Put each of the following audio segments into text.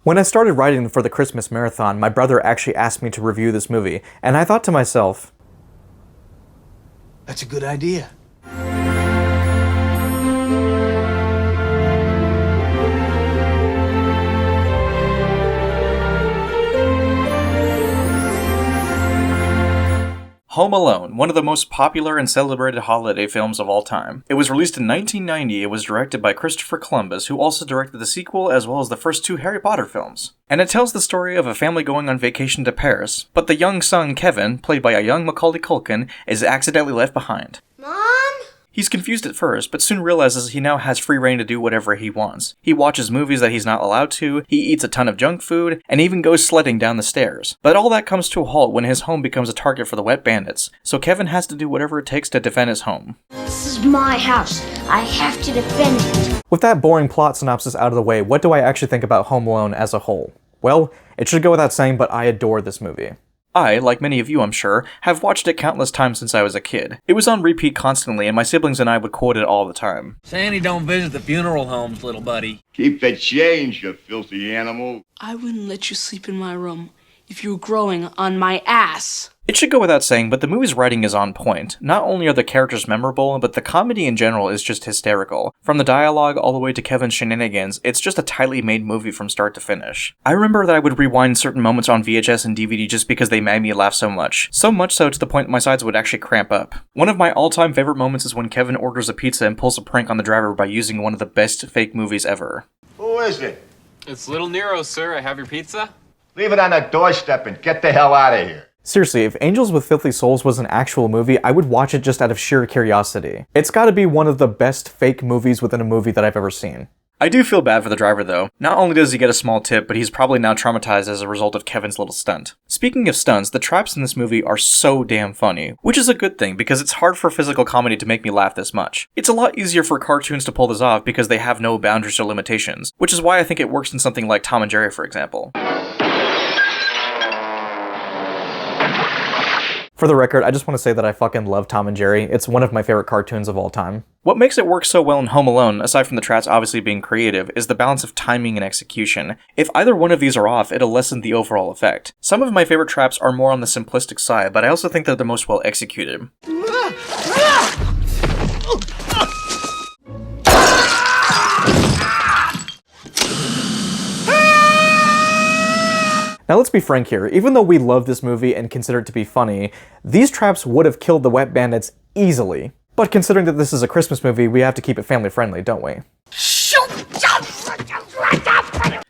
When I started writing for the Christmas marathon, my brother actually asked me to review this movie, and I thought to myself, that's a good idea. Home Alone, one of the most popular and celebrated holiday films of all time. It was released in 1990, it was directed by Christopher Columbus, who also directed the sequel as well as the first two Harry Potter films. And it tells the story of a family going on vacation to Paris, but the young son Kevin, played by a young Macaulay Culkin, is accidentally left behind. Mom? He's confused at first, but soon realizes he now has free reign to do whatever he wants. He watches movies that he's not allowed to, he eats a ton of junk food, and even goes sledding down the stairs. But all that comes to a halt when his home becomes a target for the wet bandits, so Kevin has to do whatever it takes to defend his home. This is my house. I have to defend it. with that boring plot synopsis out of the way, what do I actually think about Home Alone as a whole? Well, it should go without saying, but I adore this movie. I, like many of you I'm sure, have watched it countless times since I was a kid. It was on repeat constantly, and my siblings and I would quote it all the time. Sandy don't visit the funeral homes, little buddy. Keep the change, you filthy animal. I wouldn't let you sleep in my room if you were growing on my ass. It should go without saying, but the movie's writing is on point. Not only are the characters memorable, but the comedy in general is just hysterical. From the dialogue all the way to Kevin's shenanigans, it's just a tightly made movie from start to finish. I remember that I would rewind certain moments on VHS and DVD just because they made me laugh so much. So much so to the point my sides would actually cramp up. One of my all-time favorite moments is when Kevin orders a pizza and pulls a prank on the driver by using one of the best fake movies ever. Who is it? It's Little Nero, sir. I have your pizza? Leave it on the doorstep and get the hell out of here. Seriously, if Angels with Filthy Souls was an actual movie, I would watch it just out of sheer curiosity. It's gotta be one of the best fake movies within a movie that I've ever seen. I do feel bad for the driver though. Not only does he get a small tip, but he's probably now traumatized as a result of Kevin's little stunt. Speaking of stunts, the traps in this movie are so damn funny, which is a good thing because it's hard for physical comedy to make me laugh this much. It's a lot easier for cartoons to pull this off because they have no boundaries or limitations, which is why I think it works in something like Tom and Jerry, for example. For the record, I just want to say that I fucking love Tom and Jerry. It's one of my favorite cartoons of all time. What makes it work so well in Home Alone, aside from the traps obviously being creative, is the balance of timing and execution. If either one of these are off, it'll lessen the overall effect. Some of my favorite traps are more on the simplistic side, but I also think they're the most well executed. Now let's be frank here, even though we love this movie and consider it to be funny, these traps would have killed the wet bandits easily. But considering that this is a Christmas movie, we have to keep it family friendly, don't we?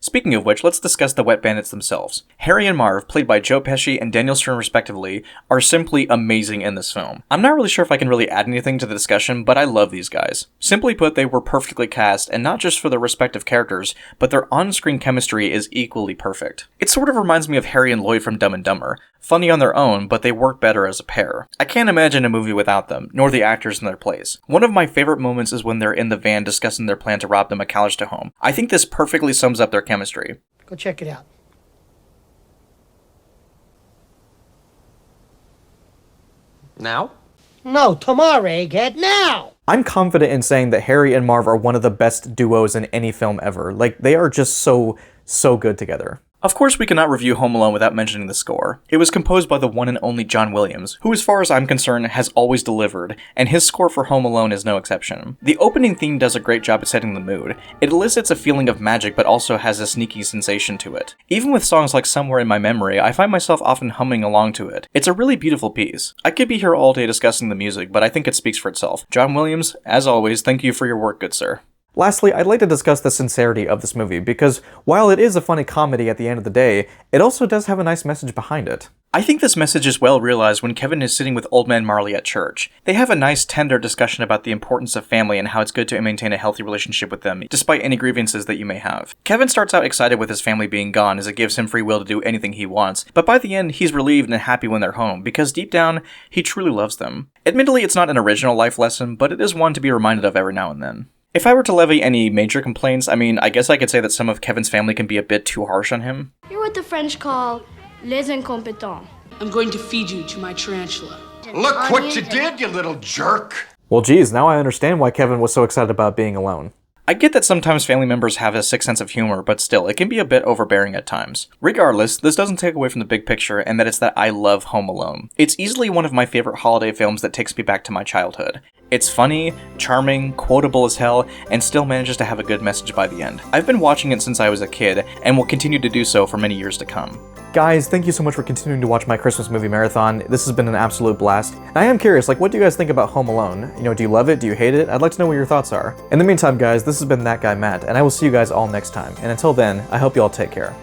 Speaking of which, let's discuss the wet bandits themselves. Harry and Marv, played by Joe Pesci and Daniel Stern respectively, are simply amazing in this film. I'm not really sure if I can really add anything to the discussion, but I love these guys. Simply put, they were perfectly cast, and not just for their respective characters, but their on-screen chemistry is equally perfect. It sort of reminds me of Harry and Lloyd from Dumb and Dumber. Funny on their own, but they work better as a pair. I can't imagine a movie without them, nor the actors in their place. One of my favorite moments is when they're in the van discussing their plan to rob the McAllister home. I think this perfectly sums up their chemistry. Go check it out. Now? No, tomorrow, egghead, now! I'm confident in saying that Harry and Marv are one of the best duos in any film ever. Like, they are just so good together. Of course, we cannot review Home Alone without mentioning the score. It was composed by the one and only John Williams, who as far as I'm concerned has always delivered, and his score for Home Alone is no exception. The opening theme does a great job at setting the mood. It elicits a feeling of magic but also has a sneaky sensation to it. Even with songs like Somewhere in My Memory, I find myself often humming along to it. It's a really beautiful piece. I could be here all day discussing the music, but I think it speaks for itself. John Williams, as always, thank you for your work, good sir. Lastly, I'd like to discuss the sincerity of this movie, because while it is a funny comedy at the end of the day, it also does have a nice message behind it. I think this message is well realized when Kevin is sitting with Old Man Marley at church. They have a nice, tender discussion about the importance of family and how it's good to maintain a healthy relationship with them, despite any grievances that you may have. Kevin starts out excited with his family being gone as it gives him free will to do anything he wants, but by the end, he's relieved and happy when they're home, because deep down, he truly loves them. Admittedly, it's not an original life lesson, but it is one to be reminded of every now and then. If I were to levy any major complaints, I guess I could say that some of Kevin's family can be a bit too harsh on him. You're what the French call les incompetents. I'm going to feed you to my tarantula. Look what you did, you little jerk. Well geez, now I understand why Kevin was so excited about being alone. I get that sometimes family members have a sick sense of humor, but still, it can be a bit overbearing at times. Regardless, this doesn't take away from the big picture, and that it's that I love Home Alone. It's easily one of my favorite holiday films that takes me back to my childhood. It's funny, charming, quotable as hell, and still manages to have a good message by the end. I've been watching it since I was a kid, and will continue to do so for many years to come. Guys, thank you so much for continuing to watch my Christmas movie marathon. This has been an absolute blast. And I am curious, like, what do you guys think about Home Alone? You know, do you love it? Do you hate it? I'd like to know what your thoughts are. In the meantime, guys, this has been That Guy Matt, and I will see you guys all next time. And until then, I hope you all take care.